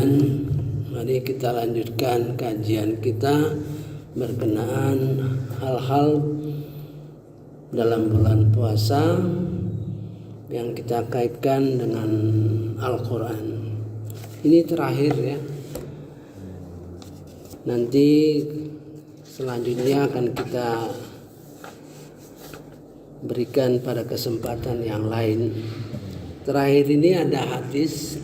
sekalian, mari kita lanjutkan kajian kita berkenaan hal-hal dalam bulan puasa yang kita kaitkan dengan Al-Quran. Ini terakhir ya. Nanti selanjutnya akan kita berikan pada kesempatan yang lain. Terakhir ini ada hadis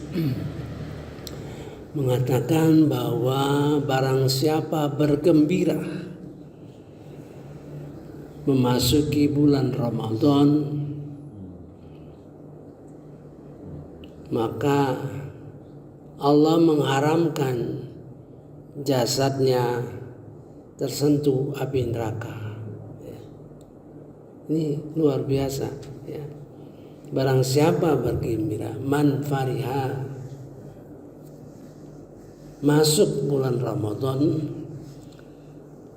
mengatakan bahwa barang siapa bergembira memasuki bulan Ramadan, maka Allah mengharamkan jasadnya tersentuh api neraka. Ini luar biasa ya. Barang siapa bergembira, man fariha, masuk bulan Ramadan,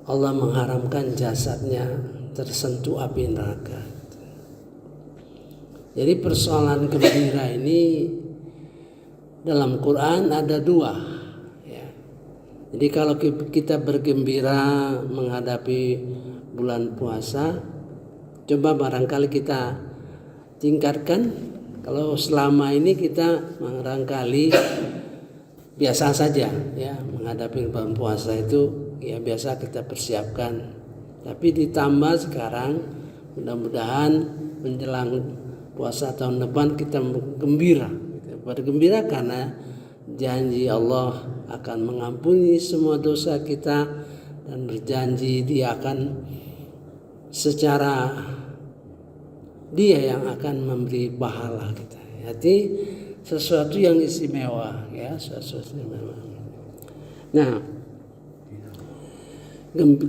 Allah mengharamkan jasadnya tersentuh api neraka. Jadi persoalan gembira ini dalam Quran ada dua ya. Jadi kalau kita bergembira menghadapi bulan puasa, coba barangkali kita tingkatkan. Kalau selama ini kita barangkali biasa saja ya, menghadapi bulan puasa itu ya biasa kita persiapkan. Tapi ditambah sekarang mudah-mudahan menjelang puasa tahun depan kita gembira. Bergembira karena janji Allah akan mengampuni semua dosa kita dan berjanji Dia akan secara Dia yang akan memberi pahala kita. Jadi sesuatu yang istimewa ya, sesuatu istimewa. Nah,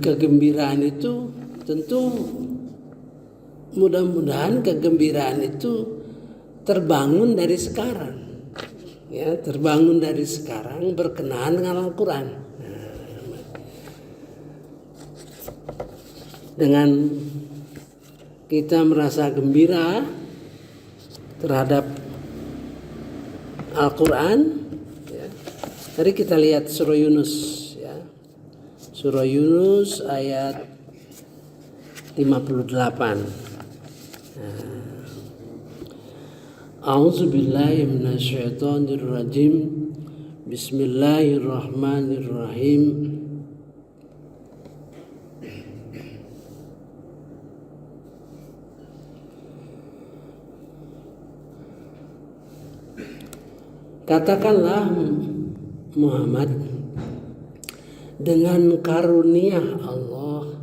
kegembiraan itu tentu mudah-mudahan kegembiraan itu terbangun dari sekarang. Ya, terbangun dari sekarang berkenaan dengan Al-Quran. Dengan kita merasa gembira terhadap Al-Quran ya. Tadi kita lihat surah Yunus ya. Surah Yunus ayat 58. A'udzubillahi minasyaitonirrajim. Bismillahirrahmanirrahim. Katakanlah Muhammad, dengan karunia Allah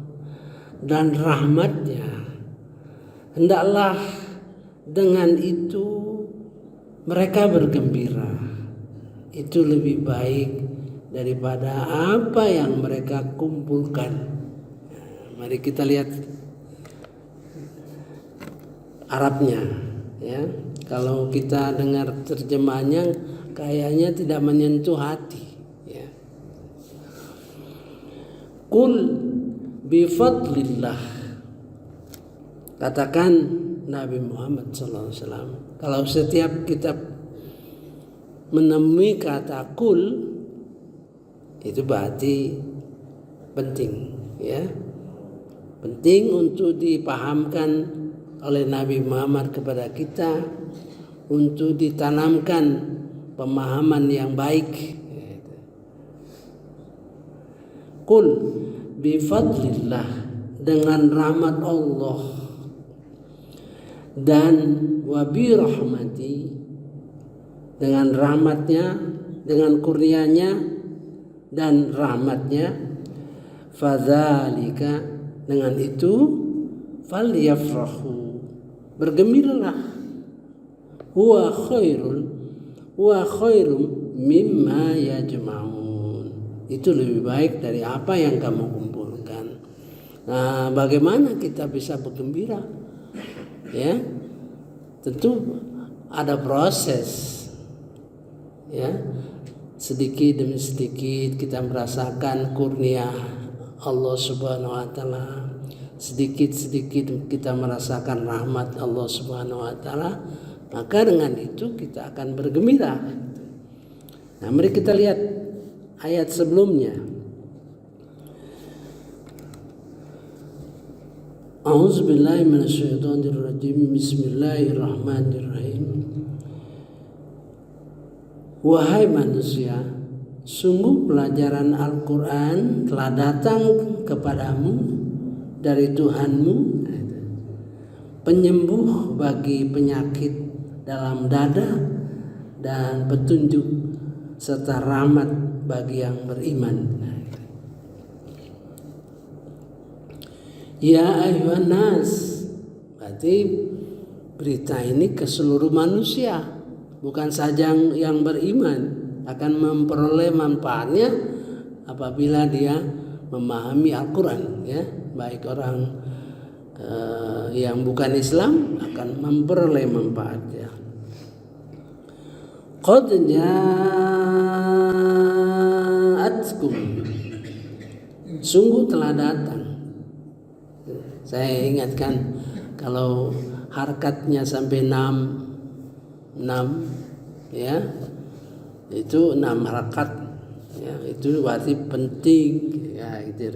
dan rahmatnya, hendaklah dengan itu mereka bergembira. Itu lebih baik daripada apa yang mereka kumpulkan. Mari kita lihat Arabnya ya. Kalau kita dengar terjemahannya kayaknya tidak menyentuh hati ya. Qul bifadlillah, katakan Nabi Muhammad SAW. Kalau setiap kita menemui kata qul itu berarti penting ya. Penting untuk dipahamkan oleh Nabi Muhammad kepada kita, untuk ditanamkan pemahaman yang baik. Qul bifadlillah, dengan rahmat Allah, dan wabirahmati, dengan rahmatnya, dengan kurnianya dan rahmatnya, fadzalika, dengan itu falyafrahu, bergembiralah, huwa khairum mimma yajma'un, itu lebih baik dari apa yang kamu kumpulkan. Nah, bagaimana kita bisa bergembira? Ya, tentu ada proses. Ya, sedikit demi sedikit kita merasakan kurnia Allah Subhanahu wa taala. Sedikit-sedikit kita merasakan rahmat Allah Subhanahu wa taala, maka dengan itu kita akan bergembira. Nah, mari kita lihat ayat sebelumnya. A'udzubillahi minasyaitonirrajim. Bismillahirrahmanirrahim. Wahai manusia, sungguh pelajaran Al-Quran telah datang kepadamu dari Tuhanmu, penyembuh bagi penyakit dalam dada dan petunjuk serta rahmat bagi yang beriman. Ya ayuhan nas, berarti berita ini ke seluruh manusia, bukan saja yang beriman akan memperoleh manfaatnya apabila dia memahami Al-Quran, ya, baik orang yang bukan Islam akan memperoleh manfaatnya. Qad ja'atkum, sungguh telah datang. Saya ingatkan kalau harkatnya sampai 6 ya, itu 6 harakat ya, itu berarti penting ya, itu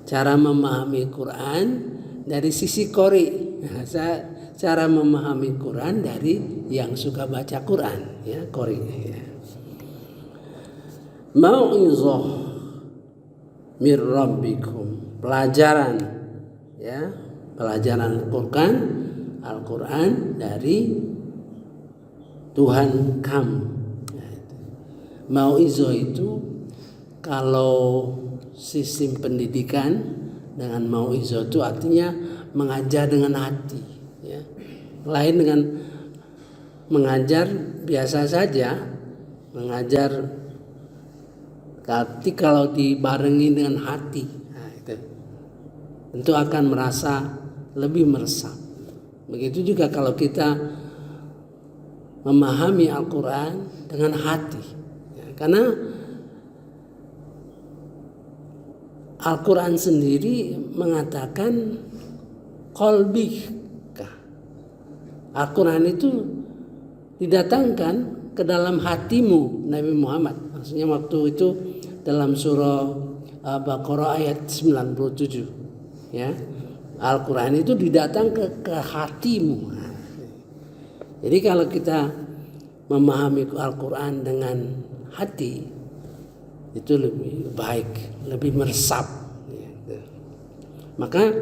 cara memahami Quran dari sisi qori. Nah, cara memahami Quran dari yang suka baca Quran ya, qori ya. Mau'izah mir rabbikum, pelajaran ya, pelajaran Al-Quran dari Tuhan kamu. Mau'izah itu kalau sistem pendidikan dengan mau'izah itu artinya mengajar dengan hati ya. Lain dengan mengajar biasa saja, mengajar tapi kalau dibarengi dengan hati, nah itu tentu akan merasa lebih meresap. Begitu juga kalau kita memahami Al-Quran dengan hati ya, karena Al-Quran sendiri mengatakan qalbika. Al-Quran itu didatangkan ke dalam hatimu Nabi Muhammad. Maksudnya waktu itu dalam surah Baqarah ayat 97 ya, Al-Quran itu didatang ke hatimu. Jadi kalau kita memahami Al-Quran dengan hati itu lebih baik, lebih meresap ya. Maka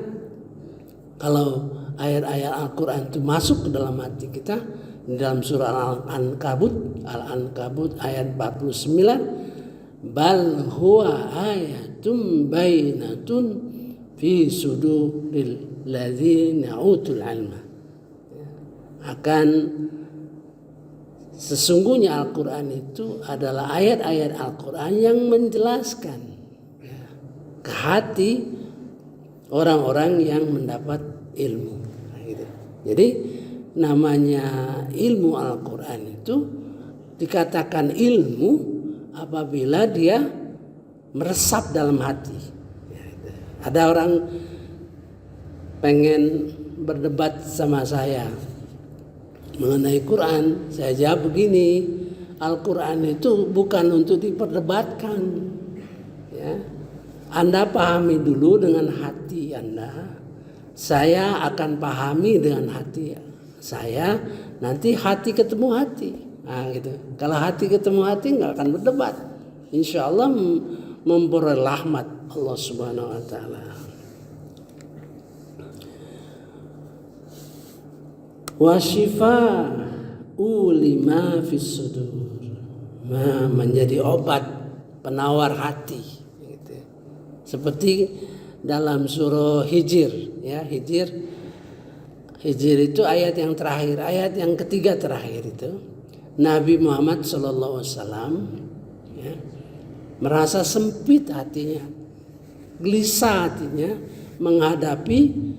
kalau ayat-ayat Al-Quran itu masuk ke dalam hati kita, di dalam surah Al-Ankabut ayat 49, bal huwa ayatum bainatun fi suduril ladzina utul ilma, akan sesungguhnya Al-Quran itu adalah ayat-ayat Al-Quran yang menjelaskan ya, ke hati orang-orang yang mendapat ilmu. Nah, gitu. Jadi namanya ilmu Al-Quran itu dikatakan ilmu apabila dia meresap dalam hati. Ada orang pengen berdebat sama saya mengenai Quran, saya jawab begini, Al-Quran itu bukan untuk diperdebatkan ya. Anda pahami dulu dengan hati Anda, saya akan pahami dengan hati saya, nanti hati ketemu hati. Nah, gitu. Kalau hati ketemu hati nggak akan berdebat, insya Allah memperoleh rahmat Allah Subhanahu Wa Taala. Wasyifa'u lima fis sudur, menjadi obat penawar hati gitu. Seperti dalam surah Hijr ya, Hijr itu ayat yang terakhir, ayat yang ketiga terakhir itu Nabi Muhammad SAW ya, merasa sempit hatinya, gelisah hatinya menghadapi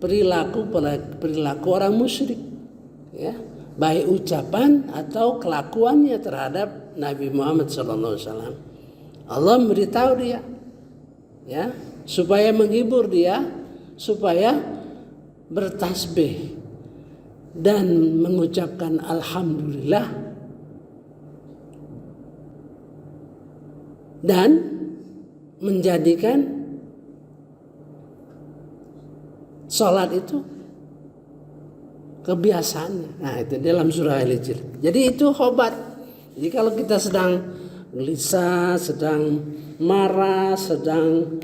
perilaku orang musyrik ya, baik ucapan atau kelakuannya terhadap Nabi Muhammad SAW. Allah memberitahu dia ya, supaya menghibur dia, supaya bertasbih dan mengucapkan alhamdulillah dan menjadikan sholat itu kebiasaannya. Nah, itu dalam surah Al-Hijr. Jadi itu obat. Jadi kalau kita sedang gelisah, sedang marah, sedang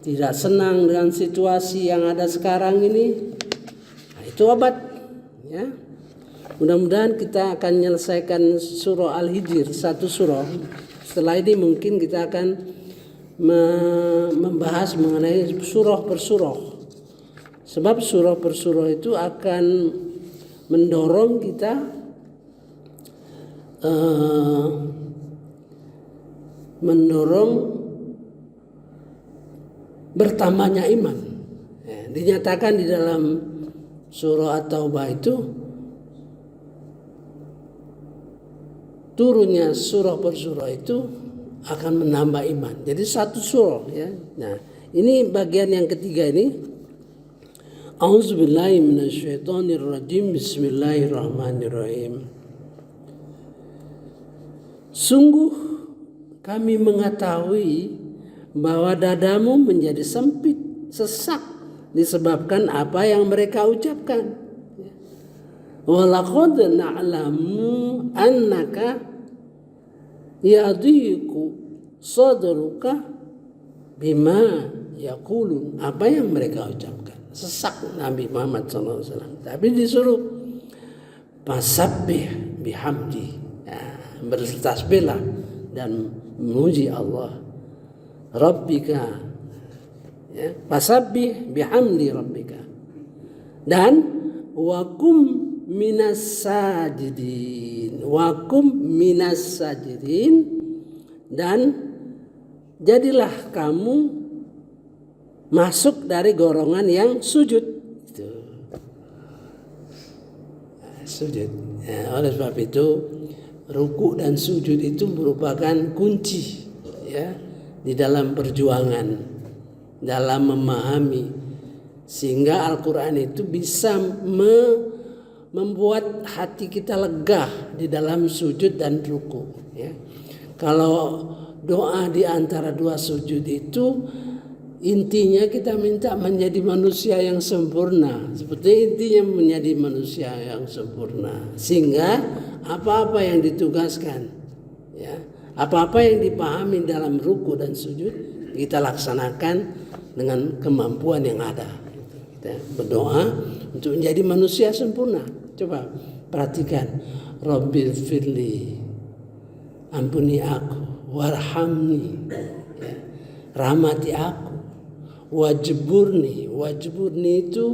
tidak senang dengan situasi yang ada sekarang ini, nah itu obat, ya. Mudah-mudahan kita akan menyelesaikan surah Al-Hijr, satu surah. Setelah ini mungkin kita akan membahas mengenai surah per surah. Sebab surah per surah itu akan mendorong kita bertambahnya iman. Ya, dinyatakan di dalam surah At-Taubah itu turunnya surah per surah itu akan menambah iman. Jadi satu surah, ya. Nah, ini bagian yang ketiga ini. A'udzubillahi minasyaitonirrajim. Bismillahirrahmanirrahim. Sungguh kami mengetahui bahwa dadamu menjadi sempit, sesak disebabkan apa yang mereka ucapkan. Walaqad na'lamu annaka yadhiqu sadruka bima yaqulun. Apa yang mereka ucapkan sesak Nabi Muhammad SAW. Tapi disuruh fasabbih bihamdi, ya, bertasbihlah dan memuji Allah Rabbika, ya, fasabbih bihamdi Rabbika, dan wakum minas sajidin, dan jadilah kamu masuk dari golongan yang sujud. Itu sujud. Ya, oleh sebab itu ruku dan sujud itu merupakan kunci, ya, di dalam perjuangan, dalam memahami, sehingga Al-Quran itu bisa membuat hati kita lega di dalam sujud dan ruku, ya. Kalau doa di antara dua sujud itu intinya kita minta menjadi manusia yang sempurna, seperti intinya menjadi manusia yang sempurna, sehingga apa-apa yang ditugaskan, ya, apa-apa yang dipahami dalam ruku dan sujud kita laksanakan dengan kemampuan yang ada. Kita berdoa untuk menjadi manusia sempurna. Coba perhatikan, Rabbil firli, ampuni aku, warhamni, ya, rahmati aku, wajburni itu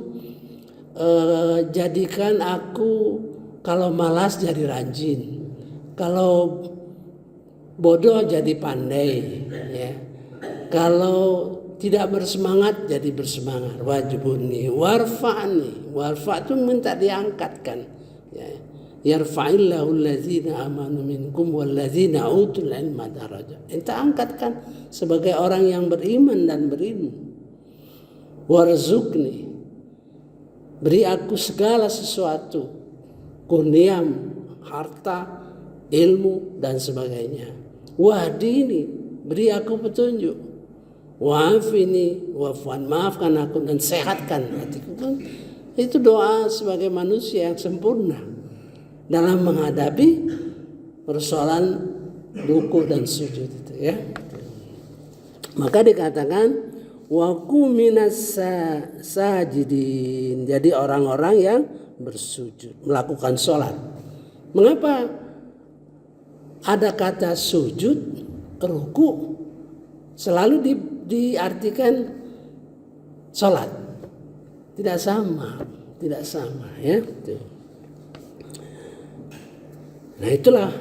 jadikan aku kalau malas jadi rajin, kalau bodoh jadi pandai, ya, kalau tidak bersemangat jadi bersemangat. Wajburni warfa'ni, warfa' itu minta diangkatkan, ya. Yarfa'illahu allazina amanu minkum wallazina utul ilma darajat. Kita angkatkan sebagai orang yang beriman dan berilmu. Warzuqni, beri aku segala sesuatu, kurniam, harta, ilmu dan sebagainya. Wahdini, beri aku petunjuk. Wa'afini, wa'fuan, maafkan aku dan sehatkan hatiku. Itu doa sebagai manusia yang sempurna dalam menghadapi persoalan ruku dan sujud itu, ya. Maka dikatakan waku minas sajidin, jadi orang-orang yang bersujud, melakukan sholat. Mengapa ada kata sujud, ruku selalu diartikan sholat? Tidak sama, ya. Nah, itulah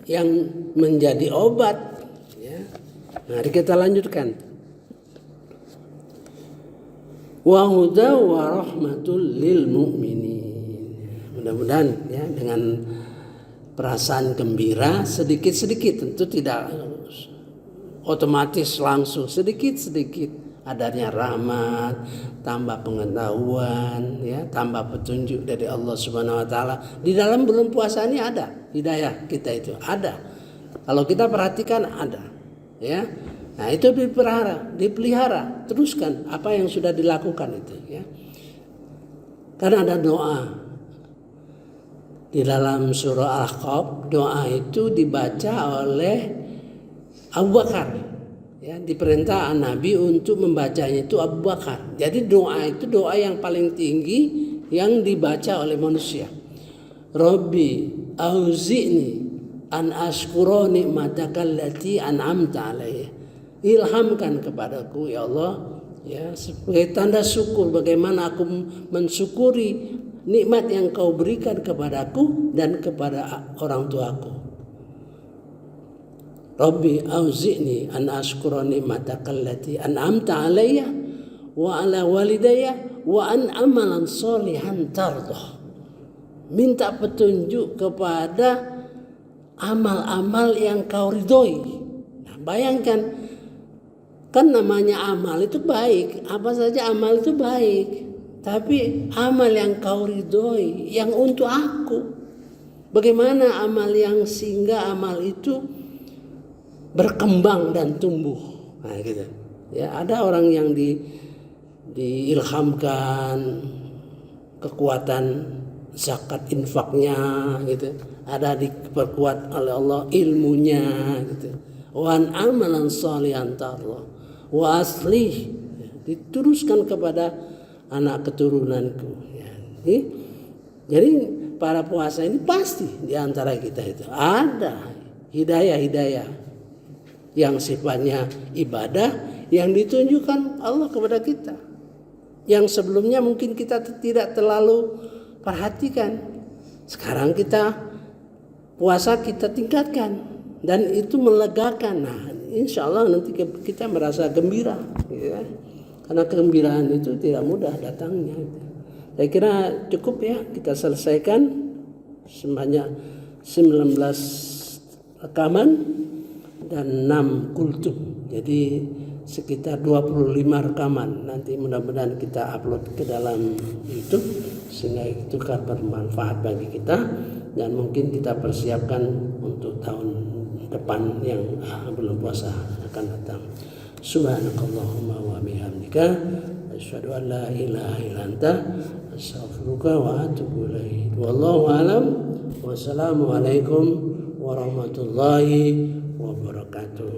yang menjadi obat, ya. Mari kita lanjutkan. Wa huda wa rahmatul lil mu'minin. Mudah-mudahan, ya, dengan perasaan gembira sedikit-sedikit, tentu tidak otomatis langsung, sedikit-sedikit adanya rahmat, tambah pengetahuan, ya, tambah petunjuk dari Allah Subhanahu wa taala. Di dalam bulan puasa ini ada hidayah kita, itu ada. Kalau kita perhatikan ada, ya. Nah, itu dipelihara, teruskan apa yang sudah dilakukan itu ya. Karena ada doa di dalam surah Al-Ahqaf, doa itu dibaca oleh Abu Bakar. Ya, diperintah Nabi untuk membacanya itu Abu Bakar. Jadi doa itu doa yang paling tinggi yang dibaca oleh manusia. Rabbi auzi'ni an ashkura ni'mataka allati an'amta alayya. Ilhamkan kepadaku ya Allah, ya, sebagai tanda syukur bagaimana aku mensyukuri nikmat yang kau berikan kepadaku dan kepada orang tuaku. Rabbi auzi'ni an ashkura ni'mataka allati an'amta alayya wa ala walidayya wa an amalan sholihan tardah. Minta petunjuk kepada amal-amal yang kau ridhoi. Nah, bayangkan, kan namanya amal itu baik, apa saja amal itu baik, tapi amal yang kau ridhoi, yang untuk aku. Bagaimana amal yang sehingga amal itu berkembang dan tumbuh. Nah, gitu. Ya, ada orang yang diilhamkan kekuatan zakat infaknya gitu, ada diperkuat oleh Allah ilmunya gitu. Wan amalan sholihan tarlah wa aslih, diteruskan kepada anak keturunanku ya. Jadi para puasa ini pasti diantara kita itu ada hidayah yang sifatnya ibadah yang ditunjukkan Allah kepada kita, yang sebelumnya mungkin kita tidak terlalu perhatikan. Sekarang kita puasa kita tingkatkan dan itu melegakan. Nah, insya Allah nanti kita merasa gembira, ya. Karena kegembiraan itu tidak mudah datangnya. Saya kira cukup ya, kita selesaikan sebanyak 19 rekaman dan 6 kultum. Jadi sekitar 25 rekaman. Nanti mudah-mudahan kita upload ke dalam YouTube sehingga itu akan bermanfaat bagi kita, dan mungkin kita persiapkan untuk tahun depan yang belum puasa akan datang. Subhanakallahumma wa bihamdika asyhadu an la ilaha illa anta astaghfiruka wa atubu ilaik. Wallahu alam. Wassalamualaikum warahmatullahi wabarakatuh.